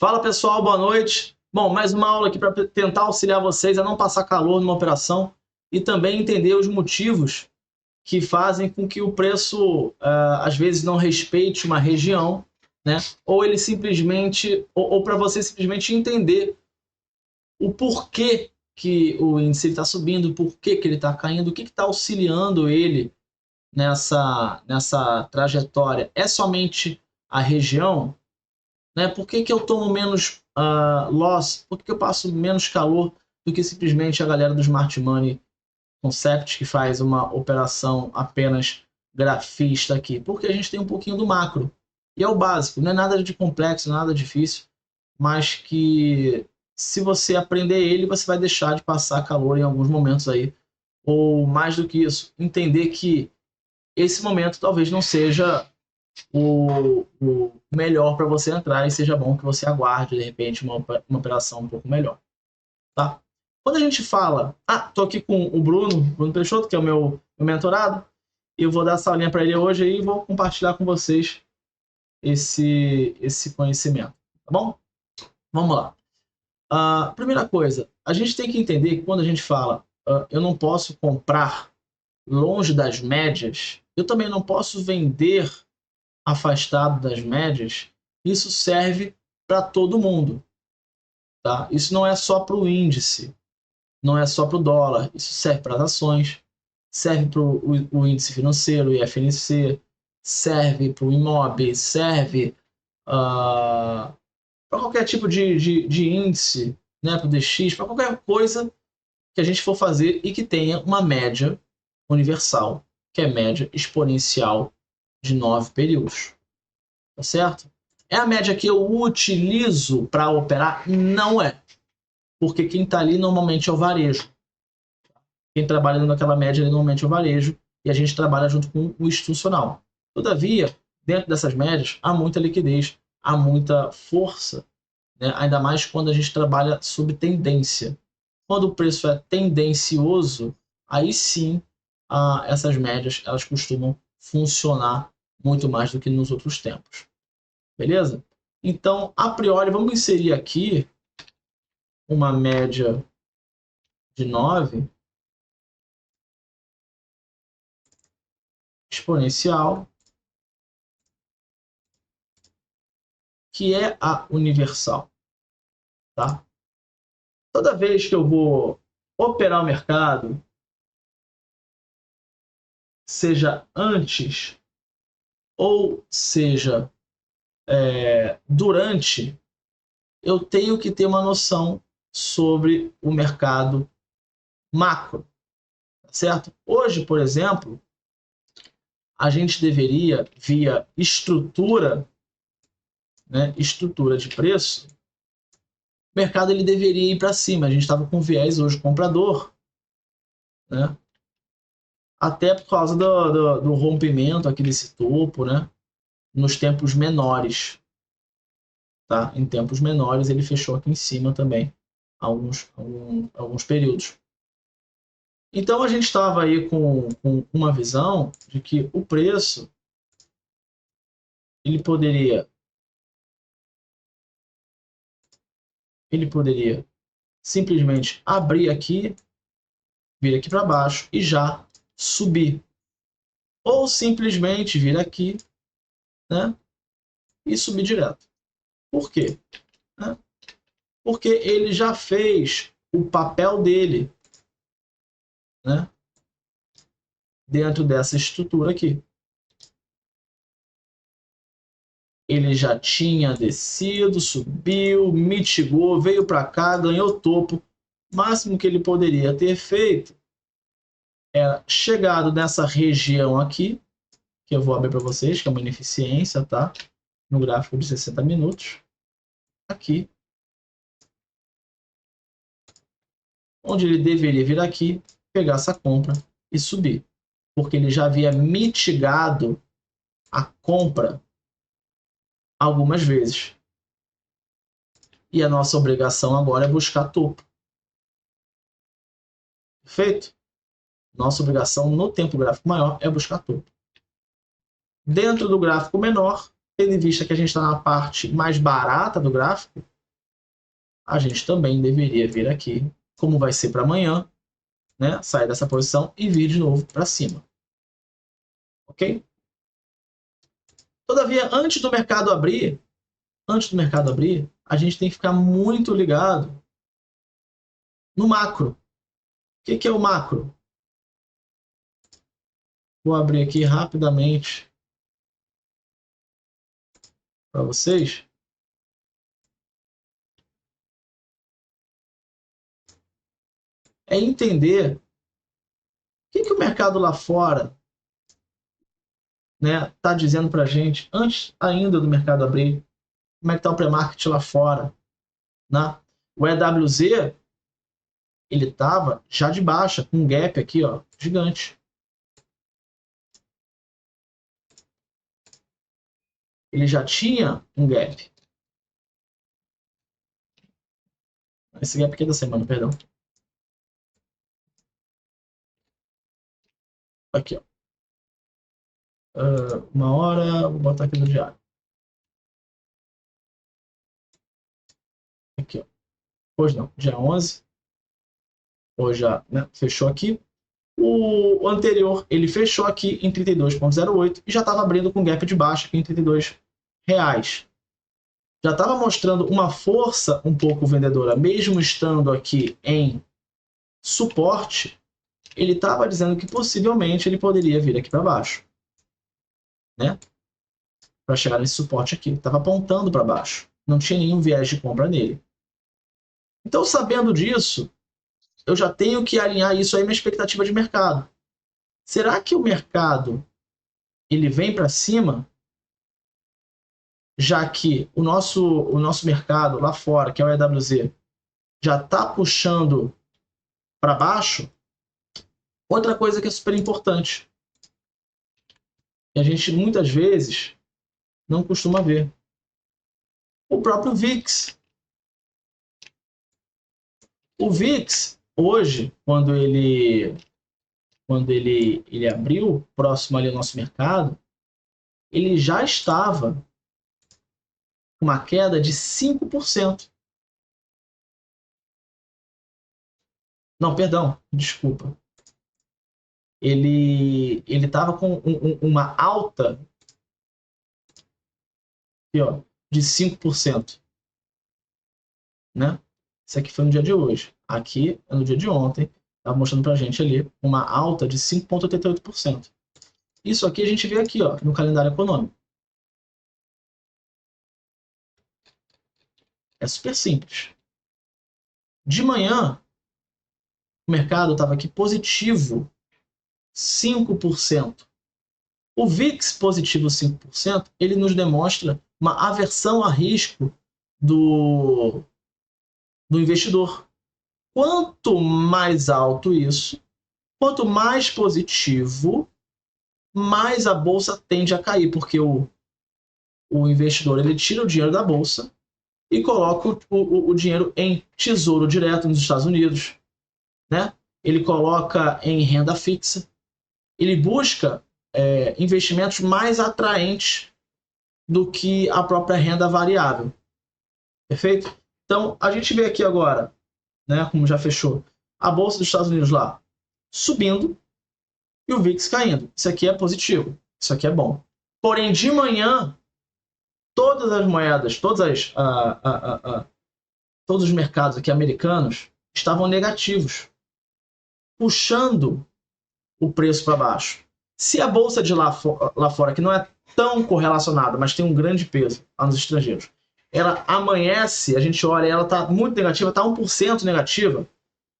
Fala pessoal, boa noite. Bom, mais uma aula aqui para tentar auxiliar vocês a não passar calor numa operação e também entender os motivos que fazem com que o preço às vezes não respeite uma região, né? Ou ele simplesmente, ou para você simplesmente entender o porquê que o índice está subindo, o porquê que ele está caindo, o que está auxiliando ele nessa trajetória. É somente a região? Né? Por que eu tomo menos loss? Por que eu passo menos calor do que simplesmente a galera do Smart Money Concept que faz uma operação apenas grafista aqui? Porque a gente tem um pouquinho do macro. E é o básico, não é nada de complexo, nada difícil, mas que se você aprender ele, você vai deixar de passar calor em alguns momentos aí. Ou mais do que isso, entender que esse momento talvez não seja o melhor para você entrar e seja bom que você aguarde, de repente, uma operação um pouco melhor. Tá? Quando a gente fala... tô aqui com o Bruno Peixoto, que é o meu mentorado, e eu vou dar essa aulinha para ele hoje e vou compartilhar com vocês esse conhecimento. Tá bom? Vamos lá. Primeira coisa, a gente tem que entender que quando a gente fala eu não posso comprar longe das médias, eu também não posso vender afastado das médias, isso serve para todo mundo. Tá? Isso não é só para o índice, não é só para o dólar, isso serve para as ações, serve para o índice financeiro, o IFNC, serve para o IMOB, serve para qualquer tipo de índice, né, para o DX, para qualquer coisa que a gente for fazer e que tenha uma média universal, que é média exponencial de 9 períodos. Tá certo? É a média que eu utilizo para operar? Não é. Porque quem está ali normalmente é o varejo. Quem trabalha naquela média ali, normalmente é o varejo e a gente trabalha junto com o institucional. Todavia, dentro dessas médias, há muita liquidez, há muita força, né? Ainda mais quando a gente trabalha sob tendência. Quando o preço é tendencioso, aí sim essas médias elas costumam funcionar muito mais do que nos outros tempos. Beleza? Então, a priori, vamos inserir aqui uma média de 9 exponencial, que é a universal. Tá? Toda vez que eu vou operar o mercado, seja antes ou seja durante, eu tenho que ter uma noção sobre o mercado macro. Certo? Hoje, por exemplo, a gente deveria, via estrutura, né, estrutura de preço, o mercado ele deveria ir para cima. A gente estava com viés hoje comprador, né, até por causa do rompimento aqui desse topo, né, nos tempos menores. Tá? Em tempos menores ele fechou aqui em cima também, alguns períodos. Então a gente estava aí com uma visão de que o preço ele poderia simplesmente abrir aqui, vir aqui para baixo e já subir. Ou simplesmente vir aqui, né, e subir direto. Por quê? Porque ele já fez o papel dele, né, dentro dessa estrutura aqui. Ele já tinha descido, subiu, mitigou, veio para cá, ganhou topo. O máximo que ele poderia ter feito era chegado nessa região aqui, que eu vou abrir para vocês, que é uma ineficiência, tá? No gráfico de 60 minutos. Aqui. Onde ele deveria vir aqui, pegar essa compra e subir. Porque ele já havia mitigado a compra algumas vezes. E a nossa obrigação agora é buscar topo. Perfeito? Nossa obrigação no tempo gráfico maior é buscar topo. Dentro do gráfico menor, tendo em vista que a gente está na parte mais barata do gráfico, a gente também deveria vir aqui, como vai ser para amanhã, né? Sair dessa posição e vir de novo para cima. Ok? Todavia, antes do mercado abrir, a gente tem que ficar muito ligado no macro. O que é o macro? Vou abrir aqui rapidamente para vocês. É entender o que o mercado lá fora, né, tá dizendo para a gente, antes ainda do mercado abrir, como é que está o pré-market lá fora. Né? O EWZ, ele estava já de baixa, com um gap aqui, ó, gigante. Ele já tinha um gap. Esse gap aqui é da semana, perdão. Aqui, ó. Uma hora, vou botar aqui no diário. Aqui, ó. Hoje não, dia 11. Hoje já, né, fechou aqui. O anterior, ele fechou aqui em 32,08 e já estava abrindo com gap de baixa aqui em R$32. Já estava mostrando uma força um pouco vendedora, mesmo estando aqui em suporte, ele estava dizendo que possivelmente ele poderia vir aqui para baixo, né? Para chegar nesse suporte aqui. Estava apontando para baixo. Não tinha nenhum viés de compra nele. Então, sabendo disso, eu já tenho que alinhar isso aí à minha expectativa de mercado. Será que o mercado ele vem para cima, já que o nosso mercado lá fora, que é o EWZ, já está puxando para baixo? Outra coisa que é super importante, que a gente muitas vezes não costuma ver. O próprio VIX. O VIX, hoje, quando ele abriu, próximo ali ao nosso mercado, ele já estava com uma queda de 5%. Não, perdão, desculpa. Ele estava com uma alta aqui, ó, de 5%. Né? Isso aqui foi no dia de hoje. Aqui é no dia de ontem. Estava mostrando para a gente ali uma alta de 5,88%. Isso aqui a gente vê aqui, ó, no calendário econômico. É super simples. De manhã, o mercado estava aqui positivo 5%. O VIX positivo 5%, ele nos demonstra uma aversão a risco do investidor. Quanto mais alto isso, quanto mais positivo, mais a bolsa tende a cair, porque o investidor ele tira o dinheiro da bolsa e coloca o dinheiro em tesouro direto nos Estados Unidos, né? Ele coloca em renda fixa, ele busca investimentos mais atraentes do que a própria renda variável. Perfeito? Então, a gente vê aqui agora, né, como já fechou, a bolsa dos Estados Unidos lá subindo e o VIX caindo. Isso aqui é positivo, isso aqui é bom. Porém, de manhã, todas as moedas, todos os mercados aqui americanos estavam negativos, puxando o preço para baixo. Se a bolsa de lá fora, que não é tão correlacionada, mas tem um grande peso lá nos estrangeiros, ela amanhece, a gente olha, ela está muito negativa, está 1% negativa,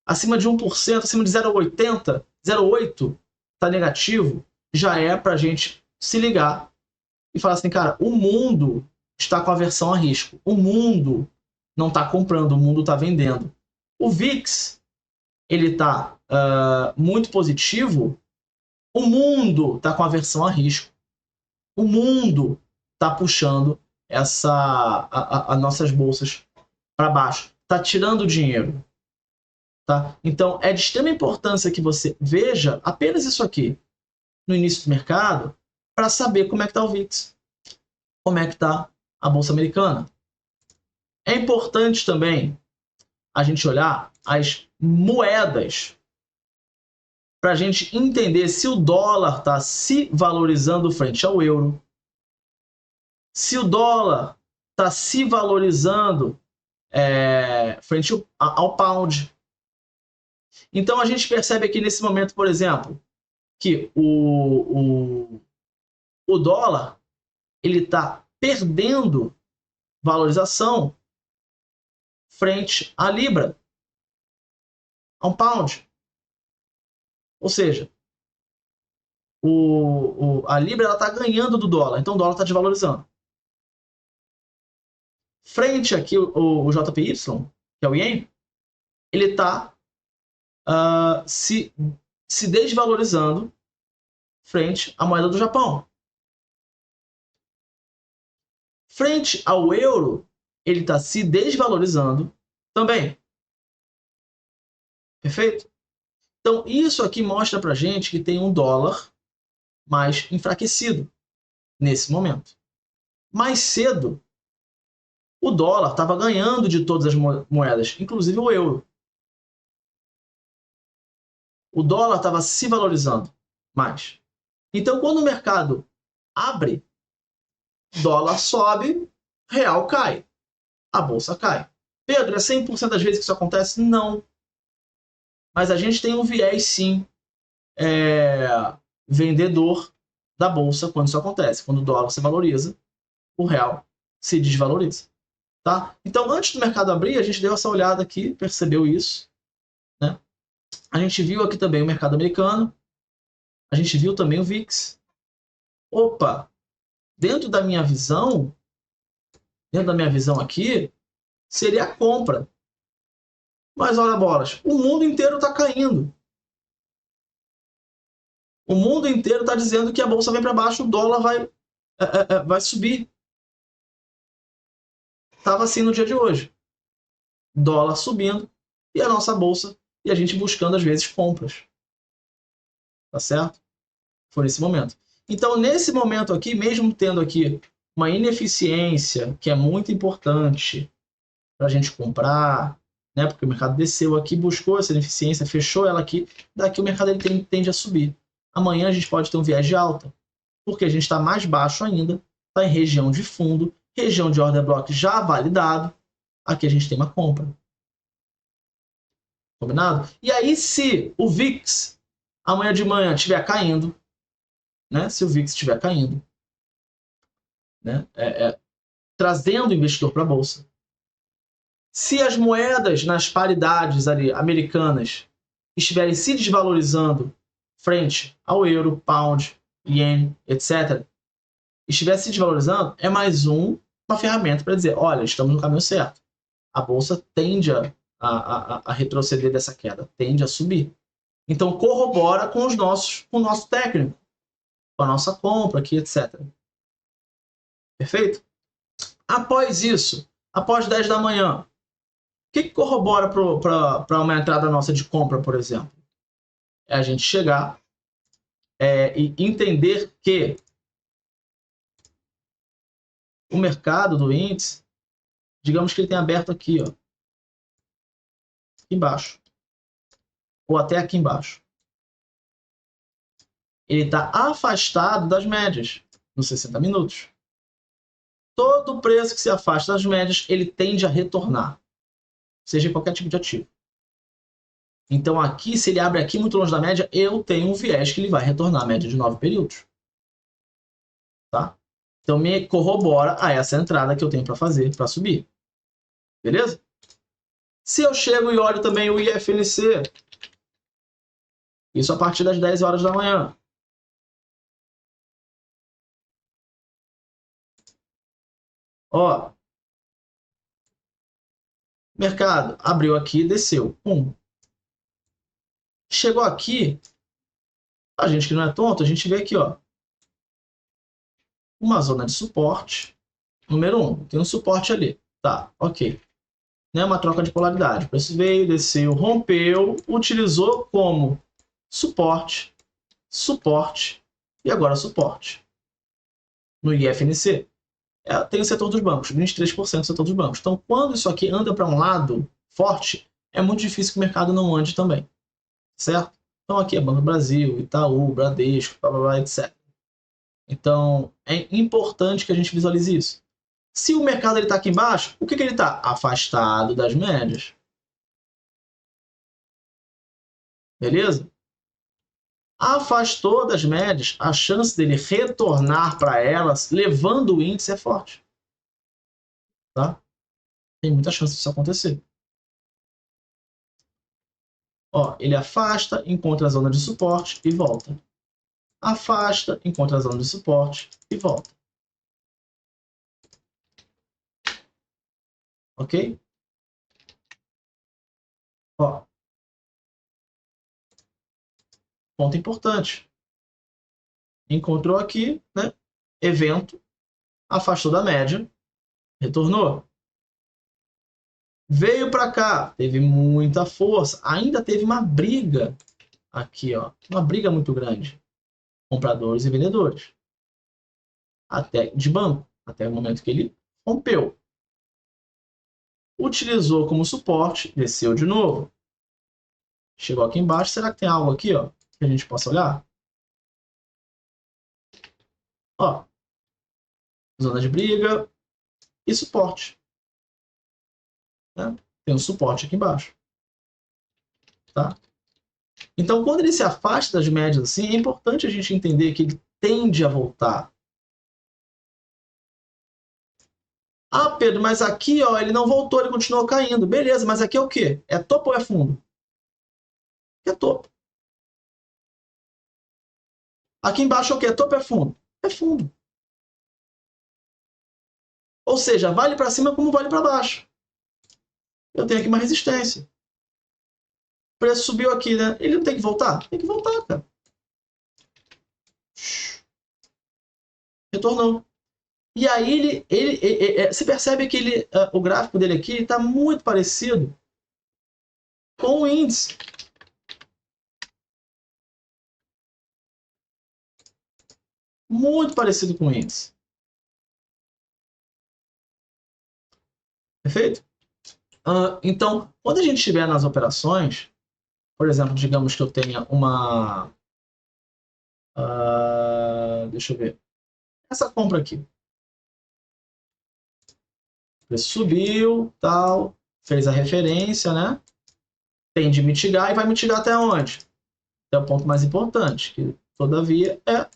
acima de 1%, acima de 0,80, 0,8 está negativo, já é para a gente se ligar e falar assim, cara, o mundo está com aversão a risco, o mundo não está comprando, o mundo está vendendo. O VIX, ele está muito positivo, o mundo está com aversão a risco. O mundo está puxando as nossas bolsas para baixo. Está tirando dinheiro. Tá? Então, é de extrema importância que você veja apenas isso aqui no início do mercado para saber como é que está o VIX. como é que está a Bolsa Americana. É importante também a gente olhar as moedas para a gente entender se o dólar está se valorizando frente ao euro, se o dólar está se valorizando frente ao pound. Então a gente percebe aqui nesse momento, por exemplo, que o dólar ele está perdendo valorização frente à libra, a um pound. Ou seja, a libra está ganhando do dólar, então o dólar está desvalorizando. Frente aqui o JPY, que é o Yen, ele está se desvalorizando frente à moeda do Japão. Frente ao euro, ele está se desvalorizando também. Perfeito? Então, isso aqui mostra para a gente que tem um dólar mais enfraquecido nesse momento. Mais cedo, o dólar estava ganhando de todas as moedas, inclusive o euro. O dólar estava se valorizando mais. Então, quando o mercado abre, dólar sobe, real cai, a bolsa cai. Pedro, é 100% das vezes que isso acontece? Não. Mas a gente tem um viés, sim, vendedor da bolsa quando isso acontece. Quando o dólar se valoriza, o real se desvaloriza. Tá? Então, antes do mercado abrir, a gente deu essa olhada aqui, percebeu isso. Né? A gente viu aqui também o mercado americano. A gente viu também o VIX. Opa! Dentro da minha visão aqui, seria a compra. Mas olha bolas, o mundo inteiro está caindo. O mundo inteiro está dizendo que a bolsa vem para baixo, o dólar vai subir. Estava assim no dia de hoje. Dólar subindo e a nossa bolsa e a gente buscando às vezes compras. Tá certo? Foi nesse momento. Então, nesse momento aqui, mesmo tendo aqui uma ineficiência que é muito importante para a gente comprar, né? Porque o mercado desceu aqui, buscou essa ineficiência, fechou ela aqui, daqui o mercado ele tende a subir. Amanhã a gente pode ter um viés de alta, porque a gente está mais baixo ainda, está em região de fundo, região de order block já validado, aqui a gente tem uma compra. Combinado? E aí, se o VIX amanhã de manhã estiver caindo, né? Se o VIX estiver caindo, né? Trazendo o investidor para a bolsa. Se as moedas nas paridades ali, americanas estiverem se desvalorizando frente ao euro, pound, yen, etc., estiver se desvalorizando, é mais uma ferramenta para dizer, olha, estamos no caminho certo. A bolsa tende a retroceder dessa queda, tende a subir. Então, corrobora com o nosso técnico, com a nossa compra aqui, etc. Perfeito? Após isso, após 10 da manhã, o que corrobora para uma entrada nossa de compra, por exemplo? É a gente chegar e entender que o mercado do índice, digamos que ele tem aberto aqui, ó, aqui embaixo, ou até aqui embaixo. Ele está afastado das médias, nos 60 minutos. Todo preço que se afasta das médias, ele tende a retornar, seja em qualquer tipo de ativo. Então aqui, se ele abre aqui muito longe da média, eu tenho um viés que ele vai retornar a média de 9 períodos. Tá? Então me corrobora a essa entrada que eu tenho para fazer, para subir. Beleza? Se eu chego e olho também o IFNC, isso a partir das 10 horas da manhã. Ó, mercado abriu aqui e desceu. Chegou aqui, a gente que não é tonto, a gente vê aqui, ó, uma zona de suporte. Número 1, tem um suporte ali. Tá, ok. Né, uma troca de polaridade. O preço veio, desceu, rompeu, utilizou como suporte, suporte e agora suporte no IFNC. tem o setor dos bancos, 23% do setor dos bancos. Então, quando isso aqui anda para um lado forte, é muito difícil que o mercado não ande também, certo? Então, aqui é Banco do Brasil, Itaú, Bradesco, blá, blá, blá, etc. Então, é importante que a gente visualize isso. Se o mercado está aqui embaixo, o que ele está? Afastado das médias. Beleza? Afastou das médias, a chance dele retornar para elas, levando o índice, é forte. Tá? Tem muita chance disso acontecer. Ó, ele afasta, encontra a zona de suporte e volta. Afasta, encontra a zona de suporte e volta. Ok? Ó, ponto importante. Encontrou aqui, né? Evento, afastou da média, retornou. Veio para cá, teve muita força, ainda teve uma briga aqui, ó, uma briga muito grande, compradores e vendedores, até de banco, até o momento que ele rompeu. Utilizou como suporte, desceu de novo, chegou aqui embaixo. Será que tem algo aqui, ó, que a gente possa olhar? Ó, zona de briga e suporte. Né? Tem um suporte aqui embaixo. Tá? Então, quando ele se afasta das médias assim, é importante a gente entender que ele tende a voltar. Ah, Pedro, mas aqui ó, ele não voltou, ele continuou caindo. Beleza, mas aqui é o quê? É topo ou é fundo? É topo. Aqui embaixo é o quê? É topo ou é fundo? É fundo. Ou seja, vale para cima como vale para baixo. Eu tenho aqui uma resistência. O preço subiu aqui, né? Ele não tem que voltar? Tem que voltar, cara. Retornou. E aí você percebe que o gráfico dele aqui está muito parecido com o índice. Muito parecido com o índice. Perfeito? Então, quando a gente estiver nas operações, por exemplo, digamos que eu tenha uma... deixa eu ver. Essa compra aqui. O preço subiu, tal, fez a referência, né? Tem de mitigar e vai mitigar até onde? É o ponto mais importante, que todavia é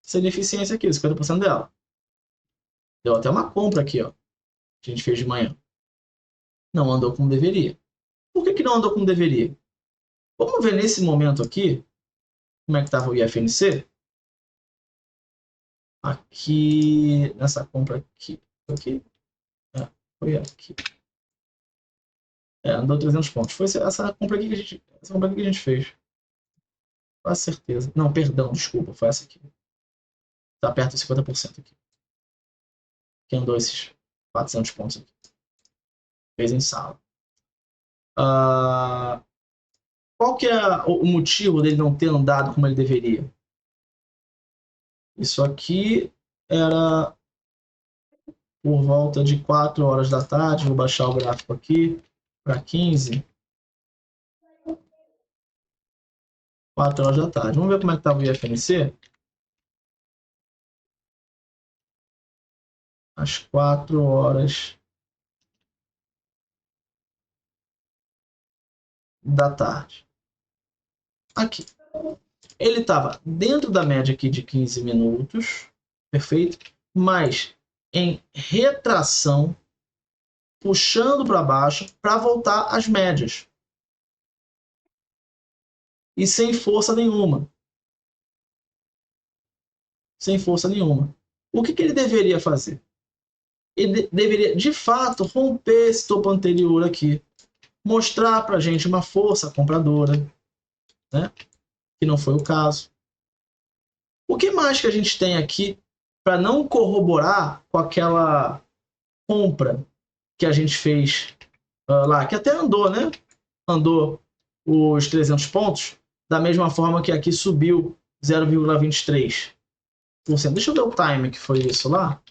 essa ineficiência aqui, 50% dela. Deu até uma compra aqui, ó, que a gente fez de manhã. Não andou como deveria. Por que não andou como deveria? Vamos ver nesse momento aqui, como é que estava o IFNC. Aqui, nessa compra aqui. Foi aqui. Andou 300 pontos. Foi essa compra aqui que a gente fez. Com certeza. Não, perdão, desculpa. Foi essa aqui. Tá perto de 50% aqui. Que andou esses 400 pontos aqui. Fez em sala. Qual que é o motivo dele não ter andado como ele deveria? Isso aqui era por volta de 4 horas da tarde. Vou baixar o gráfico aqui para 15. 4 horas da tarde. Vamos ver como é que estava o IFNC? Às 4 horas da tarde. Aqui. Ele estava dentro da média aqui de 15 minutos, perfeito? Mas em retração, puxando para baixo para voltar às médias. E sem força nenhuma. Sem força nenhuma. O que ele deveria fazer? Ele deveria, de fato, romper esse topo anterior aqui. Mostrar para a gente uma força compradora, né? Que não foi o caso. O que mais que a gente tem aqui para não corroborar com aquela compra que a gente fez lá, que até andou, né? Andou os 300 pontos, da mesma forma que aqui subiu 0,23%. Deixa eu ver o time que foi isso lá.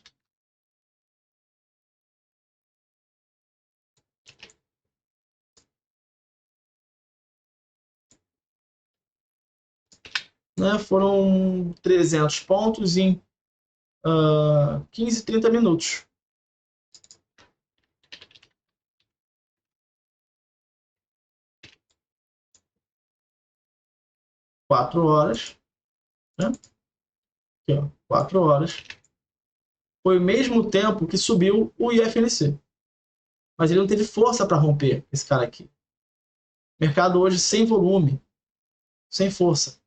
né? Foram 300 pontos em 15, 30 minutos. Quatro horas, né? Aqui, ó, 4 horas. Foi o mesmo tempo que subiu o IFNC. Mas ele não teve força para romper, esse cara aqui. Mercado hoje sem volume, sem força.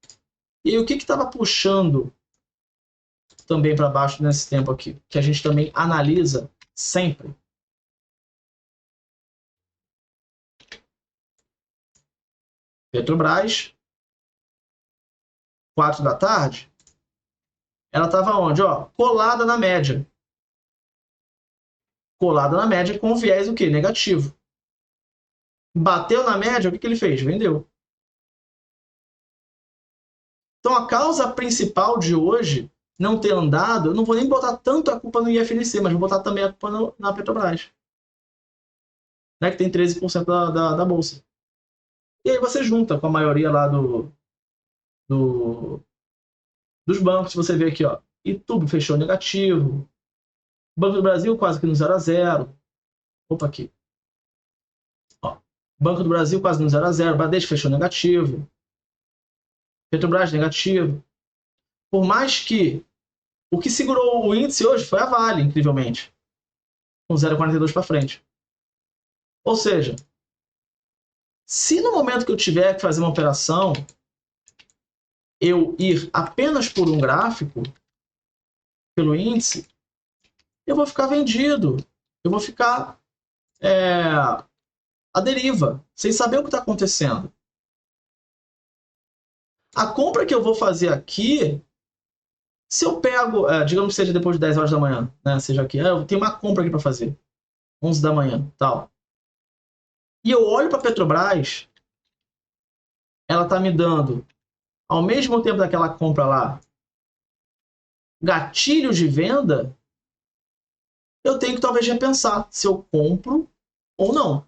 E aí, o que estava puxando também para baixo nesse tempo aqui? Que a gente também analisa sempre. Petrobras, 4 da tarde, ela estava onde? Ó, colada na média. Colada na média com viés o quê? Negativo. Bateu na média, o que ele fez? Vendeu. Então a causa principal de hoje não ter andado, eu não vou nem botar tanto a culpa no IFNC, mas vou botar também a culpa na Petrobras, né, que tem 13% da bolsa. E aí você junta com a maioria lá dos bancos, você vê aqui, ó, Itaú fechou negativo, Banco do Brasil quase que no 0 a 0. Opa, aqui. Ó, Banco do Brasil quase no 0 a 0, Bradesco fechou negativo, Petrobras negativo. Por mais que o que segurou o índice hoje foi a Vale, incrivelmente, com 0,42 para frente. Ou seja, se no momento que eu tiver que fazer uma operação, eu ir apenas por um gráfico, pelo índice, eu vou ficar vendido. Eu vou ficar à deriva, sem saber o que está acontecendo. A compra que eu vou fazer aqui, se eu pego, digamos que seja depois de 10 horas da manhã, né, seja aqui, eu tenho uma compra aqui para fazer, 11 da manhã, tal. E eu olho para a Petrobras, ela está me dando, ao mesmo tempo daquela compra lá, gatilho de venda, eu tenho que talvez repensar se eu compro ou não.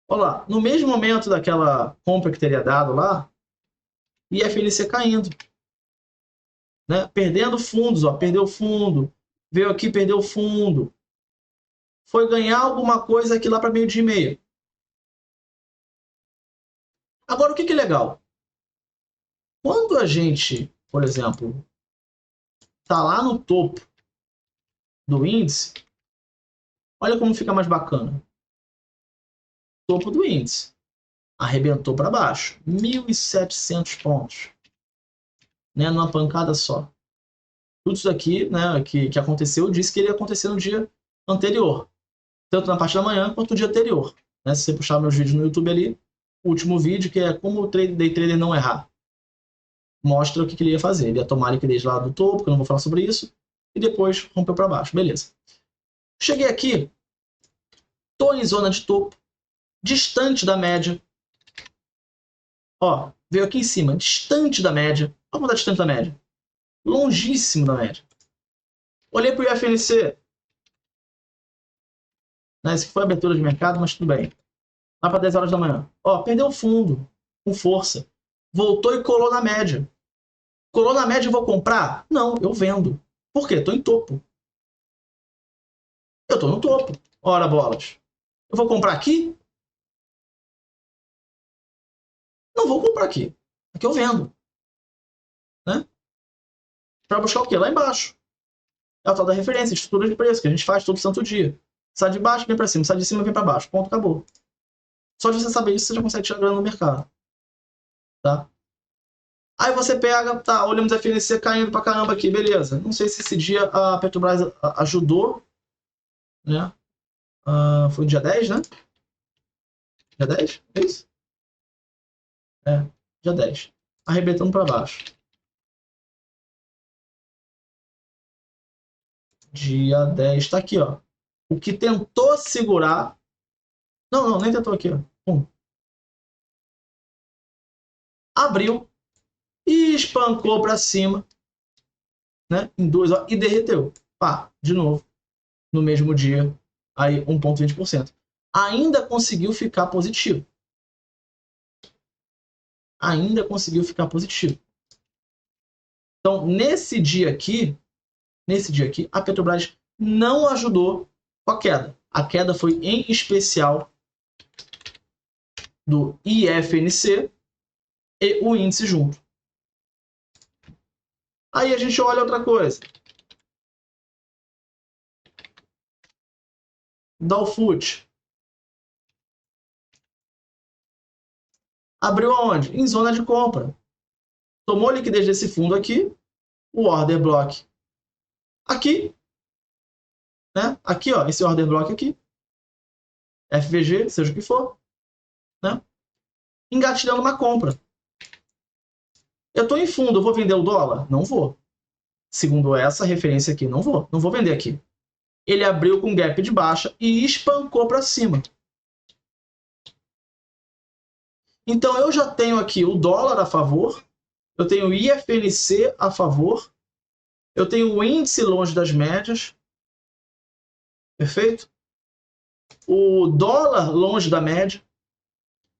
Olha lá, no mesmo momento daquela compra que teria dado lá, IFNC caindo, né? Perdendo fundos, ó, perdeu fundo, veio aqui, perdeu fundo, foi ganhar alguma coisa aqui lá para meio-dia e meia. Agora, o que é legal? Quando a gente, por exemplo, está lá no topo do índice, olha como fica mais bacana. Topo do índice. Arrebentou para baixo. 1.700 pontos. Né, numa pancada só. Tudo isso aqui, né, que aconteceu, eu disse que iria acontecer no dia anterior. Tanto na parte da manhã quanto no dia anterior. Né? Se você puxar meus vídeos no YouTube ali, o último vídeo, que é como o day trader não errar. Mostra o que ele ia fazer. Ele ia tomar liquidez lá do topo, que eu não vou falar sobre isso, e depois rompeu para baixo. Beleza. Cheguei aqui, estou em zona de topo, distante da média. Ó, veio aqui em cima, distante da média. Olha como está distante da média. Longíssimo da média. Olhei para o IFNC. Né, esse aqui foi a abertura de mercado, mas tudo bem. Lá para 10 horas da manhã. Ó, perdeu o fundo, com força. Voltou e colou na média. Colou na média e vou comprar? Não, eu vendo. Por quê? Estou em topo. Eu estou no topo. Ora, bolas. Eu vou comprar aqui? Não vou comprar aqui. Aqui eu vendo. Né? Para buscar o quê? Lá embaixo. É a tal da referência, estrutura de preço, que a gente faz todo santo dia. Sai de baixo, vem para cima. Sai de cima, vem para baixo. Ponto, acabou. Só de você saber isso, você já consegue tirar grana no mercado. Tá? Aí você pega, tá, olhamos a FNC caindo pra caramba aqui, beleza. Não sei se esse dia a Petrobras ajudou, né? Foi no dia 10, né? Dia 10? É isso? É, dia 10. Arrebentando para baixo. Dia 10 tá aqui, ó. O que tentou segurar... Não, nem tentou aqui, ó. Abriu e espancou para cima, né? Em 2 horas e derreteu. Pá, de novo. No mesmo dia, aí 1,20%. ainda conseguiu ficar positivo. Ainda conseguiu ficar positivo. Então, nesse dia aqui, a Petrobras não ajudou com a queda. A queda foi em especial do IFNC e o índice junto. Aí a gente olha outra coisa. Dow Food. Abriu aonde? Em zona de compra. Tomou liquidez desse fundo aqui, o order block aqui, né? Aqui, ó, esse order block aqui, FVG, seja o que for, né? Engatilhando uma compra. Eu estou em fundo, eu vou vender o dólar? Não vou. Segundo essa referência aqui, não vou vender aqui. Ele abriu com gap de baixa e espancou para cima. Então eu já tenho aqui o dólar a favor, eu tenho o IFNC a favor, eu tenho o índice longe das médias, perfeito? O dólar longe da média,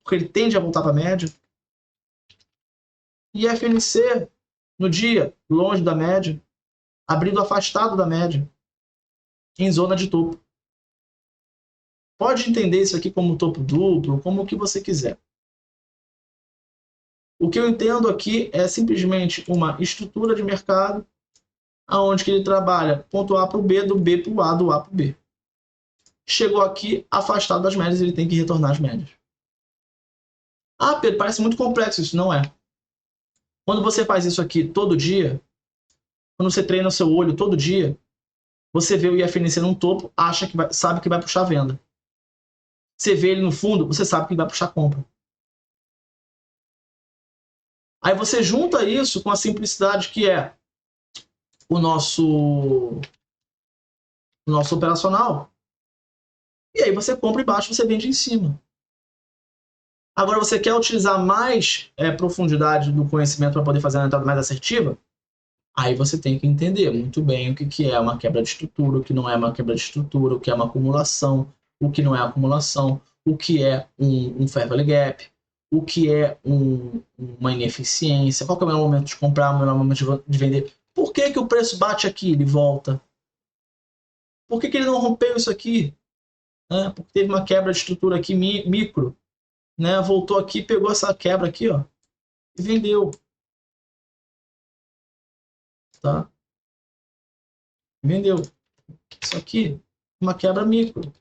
porque ele tende a voltar para a média. IFNC no dia longe da média, abrindo afastado da média, em zona de topo. Pode entender isso aqui como topo duplo, como o que você quiser. O que eu entendo aqui é simplesmente uma estrutura de mercado onde que ele trabalha ponto A para o B, do B para o A, do A para o B. Chegou aqui, afastado das médias, ele tem que retornar às médias. Ah, Pedro, parece muito complexo isso. Não é. Quando você faz isso aqui todo dia, quando você treina o seu olho todo dia, você vê o IFNC num topo, acha que sabe que vai puxar a venda. Você vê ele no fundo, você sabe que vai puxar a compra. Aí você junta isso com a simplicidade que é o nosso operacional. E aí você compra embaixo, você vende em cima. Agora, você quer utilizar mais profundidade do conhecimento para poder fazer uma entrada mais assertiva? Aí você tem que entender muito bem o que é uma quebra de estrutura, o que não é uma quebra de estrutura, o que é uma acumulação, o que não é acumulação, o que é um fair value gap, o que é uma ineficiência, qual que é o melhor momento de comprar, o melhor momento de vender. Por que que o preço bate aqui e ele volta? Por que que ele não rompeu isso aqui? Porque teve uma quebra de estrutura aqui micro. Né, voltou aqui, pegou essa quebra aqui, ó, e vendeu. Tá? Vendeu. Isso aqui, uma quebra micro.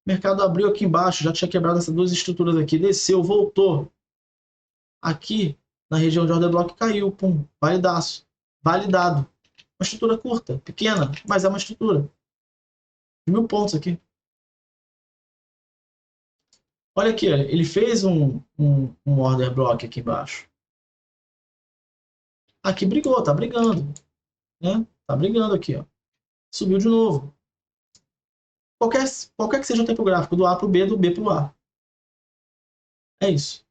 O mercado abriu aqui embaixo, já tinha quebrado essas duas estruturas aqui, desceu, voltou. Aqui, na região de order block, caiu, pum, validaço. Validado. Uma estrutura curta, pequena, mas é uma estrutura. 1000 pontos aqui. Olha aqui, ele fez um order block aqui embaixo. Aqui brigou, tá brigando. Né? Tá brigando aqui, ó. Subiu de novo. Qualquer que seja o tempo gráfico, do A para o B, do B para o A. É isso.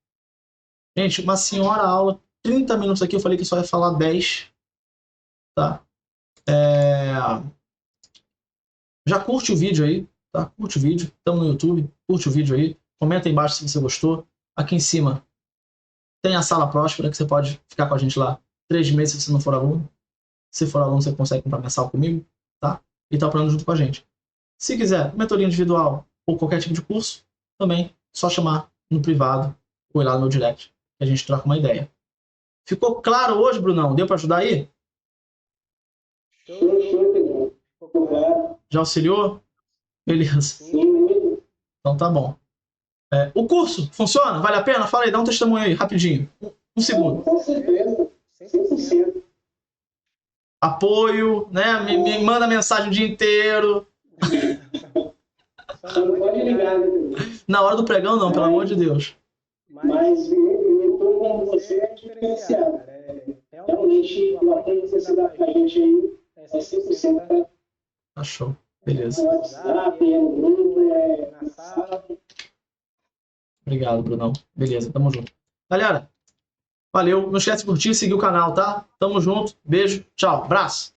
Gente, uma senhora aula, 30 minutos aqui, eu falei que só ia falar 10. Tá? Já curte o vídeo aí, tá? Curte o vídeo, estamos no YouTube, curte o vídeo aí, comenta aí embaixo se você gostou. Aqui em cima tem a sala próspera, que você pode ficar com a gente lá 3 meses se você não for aluno. Se for aluno, você consegue comprar mensal comigo, tá? E tá operando junto com a gente. Se quiser mentoria individual ou qualquer tipo de curso, também só chamar no privado ou ir lá no meu direct, que a gente troca uma ideia. Ficou claro hoje, Brunão? Deu para ajudar aí? Show. Já auxiliou? Beleza. Então tá bom. O curso funciona? Vale a pena? Fala aí, dá um testemunho aí, rapidinho. Um segundo. Com certeza. 100%. Apoio, né? Me manda mensagem o dia inteiro. Só não pode ligar, né? Na hora do pregão, não, pelo amor de Deus. Mas eu tô com você é diferenciado. Realmente, o apoio que você dá pra gente aí é 100%. Tá? Tá show. Beleza. No WhatsApp, no grupo, na sala. Obrigado, Brunão. Beleza, tamo junto. Galera, valeu. Não esquece de curtir e seguir o canal, tá? Tamo junto. Beijo. Tchau. Abraço.